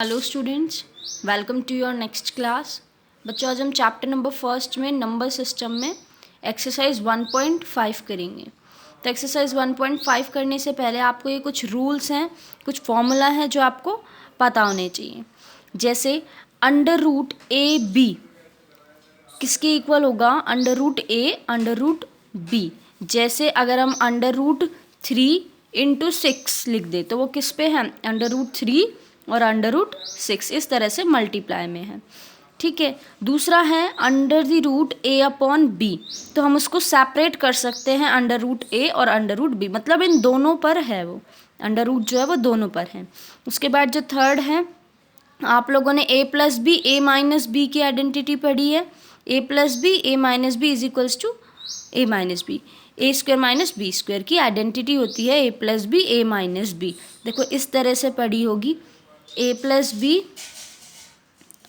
Hello students, welcome to your next class. बच्चों, आज हम चैप्टर नंबर फर्स्ट में नंबर सिस्टम में एक्सरसाइज 1.5 करेंगे। तो एक्सरसाइज 1.5 करने से पहले आपको ये कुछ रूल्स हैं, कुछ फॉर्मूला है जो आपको पता होने चाहिए। जैसे अंडर रूट ए बी किसके इक्वल होगा? Under root A under root B. जैसे अगर हम अंडर रूट 3/6 लिख दे तो वो किस पे है? अंडर रूट 3 और अंडर रूट 6, इस तरह से मल्टीप्लाई में है। ठीक है। दूसरा है under the root a upon b, तो हम उसको सेपरेट कर सकते हैं अंडर रूट ए और अंडर रूट बी, मतलब इन दोनों पर है, वो अंडर रूट जो है वो दोनों पर है। उसके बाद जो थर्ड है, आप लोगों ने A plus B A minus B की आइडेंटिटी पढ़ी है। A plus B A minus B is equals to A minus B, A square minus B square की आइडेंटिटी होती है A plus B A minus B. देखो इस तरह से पढ़ी होगी, ए प्लस बी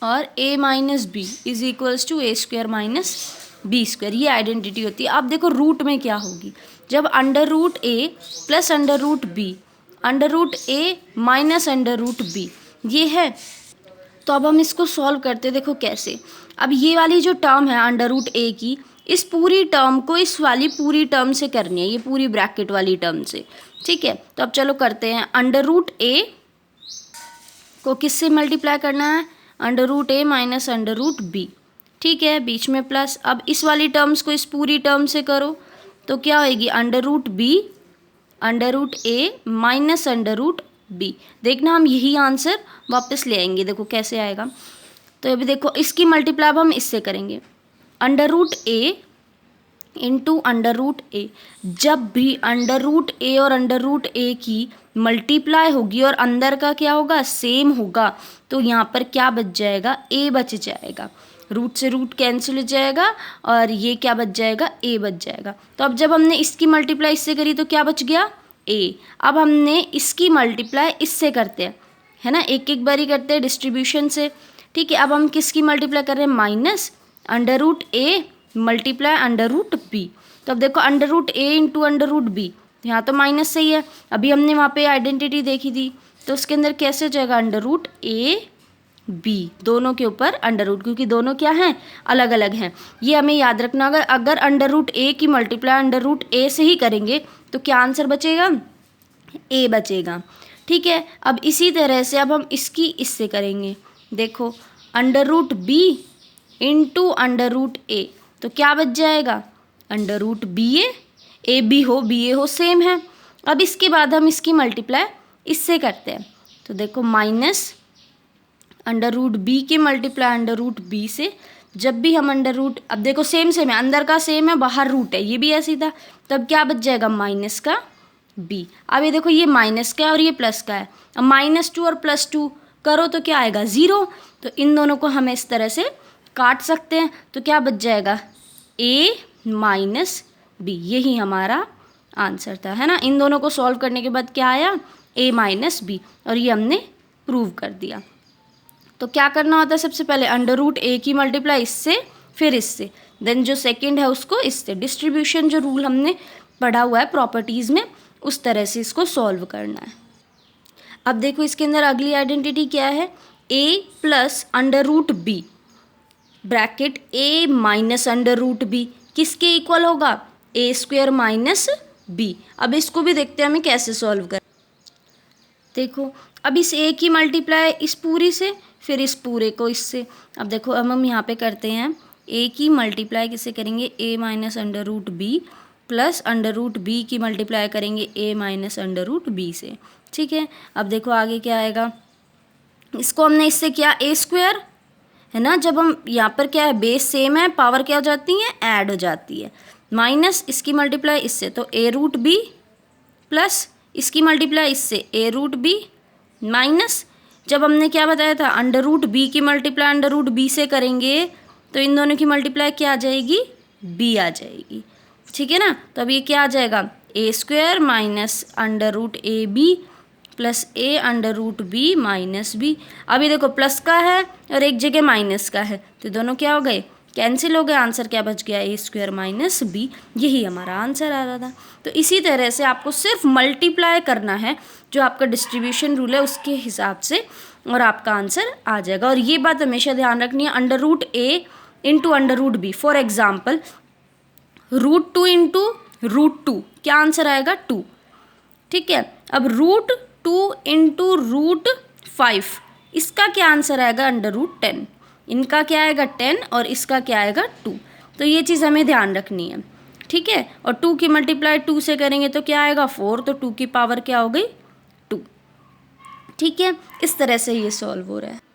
और A minus B is equals to A square minus B square, ये आइडेंटिटी होती है। अब देखो रूट में क्या होगी, जब under root A plus under root B, under root A minus under root B ये है, तो अब हम इसको सॉल्व करते, देखो कैसे। अब ये वाली जो टर्म है अंडर रूट ए की, इस पूरी टर्म को इस वाली पूरी टर्म से करनी है, ये पूरी ब्रैकेट वाली टर्म से। ठीक है, तो अब चलो करते हैं। अंडर रूट ए को किससे मल्टीप्लाई करना है? अंडर रूट ए माइनस अंडर रूट बी। ठीक है, बीच में प्लस। अब इस वाली टर्म्स को इस पूरी टर्म से करो तो क्या होएगी? Under root B under root ए माइनस अंडर रूट बी। देखना हम यही आंसर वापस ले आएंगे, देखो कैसे आएगा। तो अभी देखो इसकी मल्टीप्लाई अब हम इससे करेंगे, under root a into under root ए। जब भी अंडर रूट ए और अंडर रूट ए की मल्टीप्लाई होगी और अंदर का क्या होगा? सेम होगा, तो यहाँ पर क्या बच जाएगा? ए बच जाएगा। रूट से रूट कैंसिल हो जाएगा और ये क्या बच जाएगा? ए बच जाएगा। तो अब जब हमने इसकी मल्टीप्लाई इससे करी तो क्या बच गया? ए। अब हमने इसकी मल्टीप्लाई इससे करते हैं, है ना, एक एक बारी करते हैं डिस्ट्रीब्यूशन से। ठीक है, अब हम किसकी मल्टीप्लाई कर रहे हैं? Minus under root A multiply under root B. तो अब देखो under root a into under root B, यहाँ तो माइनस सही है। अभी हमने वहाँ पे आइडेंटिटी देखी थी, तो उसके अंदर कैसे हो जाएगा? अंडर रूट ए बी, दोनों के ऊपर अंडर रूट, क्योंकि दोनों क्या हैं? अलग अलग हैं। ये हमें याद रखना, अगर अंडर रूट ए की मल्टीप्लाई अंडर रूट ए से ही करेंगे तो क्या आंसर बचेगा? ए बचेगा। ठीक है, अब इसी तरह से अब हम इसकी इससे करेंगे। देखो under root B into under root A, तो क्या बच जाएगा? Under root B A B हो बी ए हो, सेम है। अब इसके बाद हम इसकी मल्टीप्लाई इससे करते हैं, तो देखो माइनस अंडर रूट बी की मल्टीप्लाई अंडर रूट बी से। जब भी हम अंडर रूट, अब देखो सेम सेम है, अंदर का सेम है, बाहर रूट है, ये भी ऐसी था, तब क्या बच जाएगा? माइनस का बी। अब ये देखो ये माइनस का है और ये प्लस का है, अब -2 और +2 करो तो क्या आएगा? 0। तो इन दोनों को हमें इस तरह से काट सकते हैं, तो क्या बच जाएगा? ए माइनस बी, यही हमारा आंसर था, है ना। इन दोनों को सॉल्व करने के बाद क्या आया? ए माइनस बी, और ये हमने प्रूव कर दिया। तो क्या करना होता है? सबसे पहले अंडर रूट ए की मल्टीप्लाई इससे, फिर इससे, देन जो सेकंड है उसको इससे। डिस्ट्रीब्यूशन जो रूल हमने पढ़ा हुआ है प्रॉपर्टीज़ में, उस तरह से इसको सॉल्व करना है। अब देखो इसके अंदर अगली आइडेंटिटी क्या है? A plus under root B bracket A minus under root B किसके इक्वल होगा? A square minus B. अब इसको भी देखते हैं हमें कैसे सॉल्व कर। देखो अब इस ए की मल्टीप्लाई इस पूरी से, फिर इस पूरे को इससे। अब देखो अब हम यहाँ पे करते हैं, ए की मल्टीप्लाई किससे करेंगे? A minus under root B plus under root B की मल्टीप्लाई करेंगे A minus under root B से। ठीक है, अब देखो आगे क्या आएगा? इसको हमने इससे किया ए स्क्वायर, है ना। जब हम यहाँ पर क्या है? बेस सेम है, पावर क्या हो जाती है? ऐड हो जाती है। माइनस इसकी मल्टीप्लाई इससे, तो ए रूट बी प्लस इसकी मल्टीप्लाई इससे ए रूट बी माइनस, जब हमने क्या बताया था? अंडर रूट बी की मल्टीप्लाई अंडर रूट बी से करेंगे तो इन दोनों की मल्टीप्लाई क्या आ जाएगी? बी आ जाएगी। ठीक है ना, तो अब ये क्या आ जाएगा? A square minus under root A B plus A under root B minus B. अभी देखो प्लस का है और एक जगह माइनस का है, तो दोनों क्या हो गए? कैंसिल हो गए। आंसर क्या बच गया? ए स्क्वायर माइनस बी, यही हमारा आंसर आ रहा था। तो इसी तरह से आपको सिर्फ मल्टीप्लाई करना है, जो आपका डिस्ट्रीब्यूशन रूल है उसके हिसाब से और आपका आंसर आ जाएगा। और ये बात हमेशा ध्यान रखनी है, under root a into under root b. For example root 2 into root 2, क्या आंसर आएगा 2, ठीक है। अब रूट 2 इंटू रूट 5, इसका क्या आंसर आएगा अंडर रूट 10, इनका क्या आएगा 10 और इसका क्या आएगा 2। तो ये चीज़ हमें ध्यान रखनी है, ठीक है। और 2 की मल्टीप्लाई 2 से करेंगे तो क्या आएगा 4, तो 2 की पावर क्या हो गई 2, ठीक है। इस तरह से ये सॉल्व हो रहा है।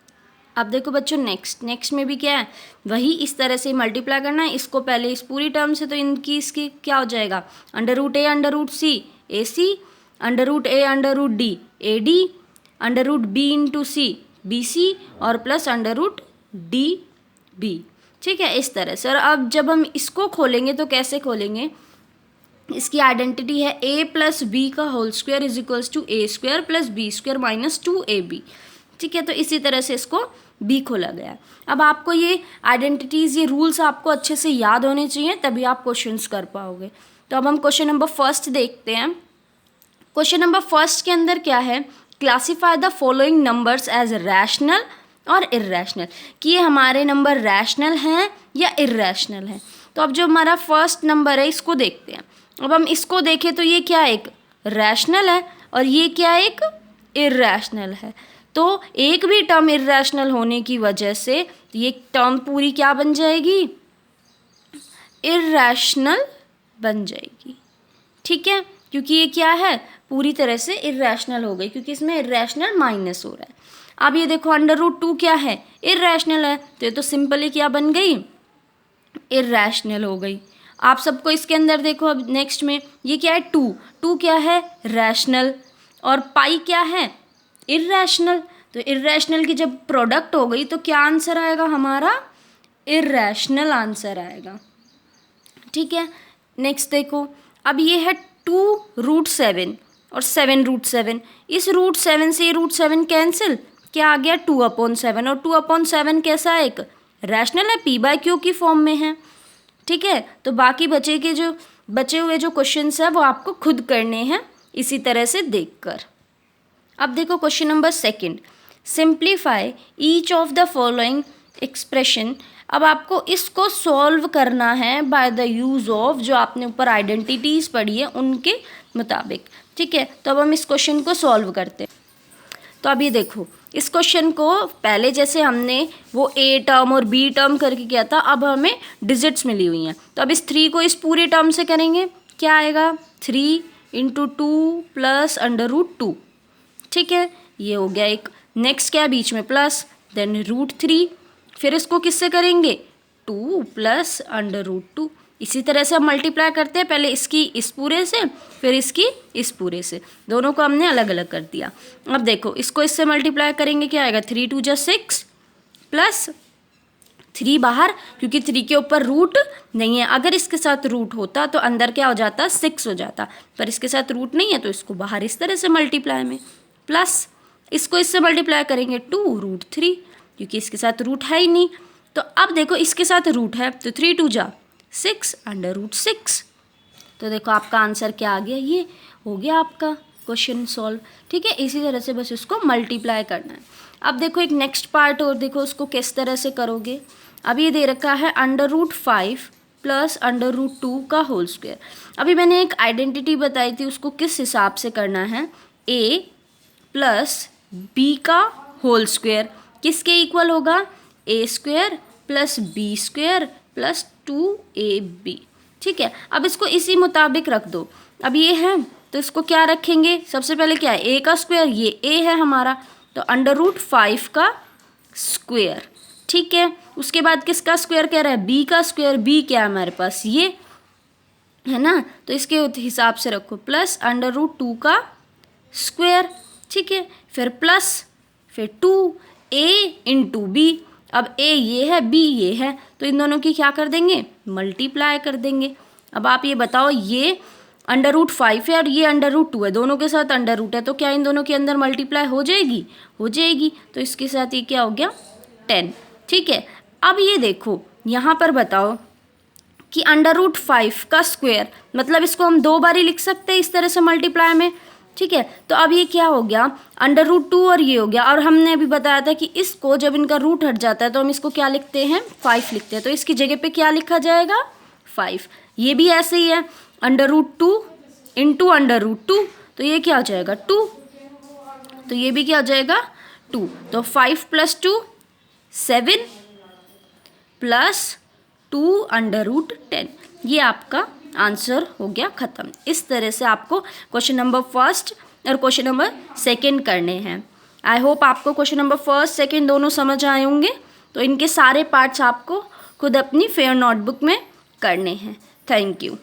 अब देखो बच्चों नेक्स्ट में भी क्या है, वही इस तरह से मल्टीप्लाई करना है। इसको पहले इस पूरी टर्म से, तो इनकी इसकी क्या हो जाएगा under root A under root C A C, under root A under root D A D, under root B into C B C, और plus under root D B, ठीक है, इस तरह से। और अब जब हम इसको खोलेंगे तो कैसे खोलेंगे, इसकी आइडेंटिटी है a प्लस बी का whole square is equals to A square plus b square minus 2ab, ठीक है। तो इसी तरह से इसको b खोला गया है। अब आपको ये आइडेंटिटीज़, ये रूल्स आपको अच्छे से याद होने चाहिए, तभी आप क्वेश्चंस कर पाओगे। तो अब हम क्वेश्चन नंबर फर्स्ट देखते हैं। क्वेश्चन नंबर फर्स्ट के अंदर क्या है, classify the following numbers as rational और इर्रेशनल, कि ये हमारे नंबर रैशनल हैं या इर्रेशनल हैं। तो अब जो हमारा फर्स्ट नंबर है इसको देखते हैं। अब हम इसको देखें तो ये क्या एक रैशनल है और ये क्या एक इर्रेशनल है। तो एक भी टर्म इर्रेशनल होने की वजह से ये टर्म पूरी क्या बन जाएगी, इर्रेशनल बन जाएगी, ठीक है। क्योंकि ये क्या है पूरी तरह से इर्रेशनल हो गई, क्योंकि इसमें इर्रेशनल माइनस हो रहा है। अब ये देखो अंडर रूट 2 क्या है, इर्रेशनल है, तो ये तो सिंपली क्या बन गई, इर्रेशनल हो गई। आप सबको इसके अंदर देखो, अब नेक्स्ट में ये क्या है 2 क्या है रैशनल, और पाई क्या है इर्रेशनल। तो इर्रेशनल की जब प्रोडक्ट हो गई तो क्या आंसर आएगा हमारा, इर्रेशनल आंसर आएगा, ठीक है। नेक्स्ट देखो, अब ये है 2 रूट 7 और 7 रूट 7, इस रूट 7 से ये रूट 7 कैंसिल, क्या आ गया 2/7, और 2/7 कैसा है एक रैशनल है, p/q की फॉर्म में है, ठीक है। तो बाकी बचे हुए जो क्वेश्चंस है वो आपको खुद करने हैं इसी तरह से देखकर। अब देखो question number second, simplify each of the following expression. अब आपको इसको सॉल्व करना है बाय द यूज़ ऑफ जो आपने ऊपर आइडेंटिटीज़ पढ़ी है उनके मुताबिक, ठीक है। तो अब हम इस क्वेश्चन को सॉल्व करते हैं। तो अब ये देखो, इस क्वेश्चन को पहले जैसे हमने वो ए टर्म और बी टर्म करके किया था, अब हमें डिजिट्स मिली हुई हैं। तो अब इस 3 को इस पूरे टर्म से करेंगे, क्या आएगा 3 इंटू 2 प्लस अंडर रूट 2, ठीक है, ये हो गया एक। नेक्स्ट क्या है बीच में प्लस, देन रूट 3, फिर इसको किससे करेंगे 2 प्लस अंडर रूट 2। इसी तरह से हम मल्टीप्लाई करते हैं, पहले इसकी इस पूरे से फिर इसकी इस पूरे से, दोनों को हमने अलग अलग कर दिया। अब देखो इसको इससे मल्टीप्लाई करेंगे, क्या आएगा 3 2 जा 6 प्लस 3 बाहर, क्योंकि 3 के ऊपर रूट नहीं है। अगर इसके साथ रूट होता तो अंदर क्या हो जाता 6 हो जाता, पर इसके साथ रूट नहीं है तो इसको बाहर इस तरह से मल्टीप्लाई में, प्लस इसको इससे मल्टीप्लाई करेंगे 2 रूट 3, क्योंकि इसके साथ रूट है ही नहीं। तो अब देखो इसके साथ रूट है तो 3 2 जा 6 अंडर रूट 6। तो देखो आपका आंसर क्या आ गया, ये हो गया आपका क्वेश्चन सॉल्व, ठीक है। इसी तरह से बस इसको मल्टीप्लाई करना है। अब देखो एक नेक्स्ट पार्ट और देखो उसको किस तरह से करोगे। अब ये दे रखा है under root 5 plus under root 2 का होल स्क्वायर। अभी मैंने एक आइडेंटिटी बताई थी, उसको किस हिसाब से करना है, a प्लस b का होल स्क्वायर किसके इक्वल होगा, a square plus b square plus 2ab, ठीक है। अब इसको इसी मुताबिक रख दो। अब ये है तो इसको क्या रखेंगे, सबसे पहले क्या है a का स्क्वायर, ये a है हमारा, तो अंडर रूट 5 का स्क्वायर, ठीक है। उसके बाद किसका स्क्वायर कह रहा है, b का स्क्वायर, b क्या है हमारे पास ये है ना, तो इसके हिसाब से रखो प्लस अंडर रूट 2 का स्क्वायर, ठीक है। फिर प्लस फिर 2a इंटू बी, अब a ये है b ये है, तो इन दोनों की क्या कर देंगे मल्टीप्लाई कर देंगे। अब आप ये बताओ, ये अंडर रूट 5 है और ये अंडर रूट 2 है, दोनों के साथ अंडर रूट है, तो क्या इन दोनों के अंदर मल्टीप्लाई हो जाएगी, हो जाएगी। तो इसके साथ ये क्या हो गया 10, ठीक है। अब ये देखो यहाँ पर बताओ कि अंडर रूट 5 का स्क्वायर, मतलब इसको हम 2 बार ही लिख सकते हैं इस तरह से मल्टीप्लाई में, ठीक है। तो अब ये क्या हो गया, √2 और ये हो गया, और हमने अभी बताया था कि इसको जब इनका रूट हट जाता है तो हम इसको क्या लिखते हैं, 5 लिखते हैं। तो इसकी जगह पे क्या लिखा जाएगा, 5। ये भी ऐसे ही है, √2 इंटू √2, तो ये क्या हो जाएगा 2, तो ये भी क्या हो जाएगा 2। तो 5 + 2 7 + 2 √10, ये आपका आंसर हो गया ख़त्म। इस तरह से आपको क्वेश्चन नंबर फर्स्ट और क्वेश्चन नंबर सेकंड करने हैं। आई होप आपको क्वेश्चन नंबर फर्स्ट सेकंड दोनों समझ आए होंगे। तो इनके सारे पार्ट्स आपको खुद अपनी फेयर नोटबुक में करने हैं। Thank you.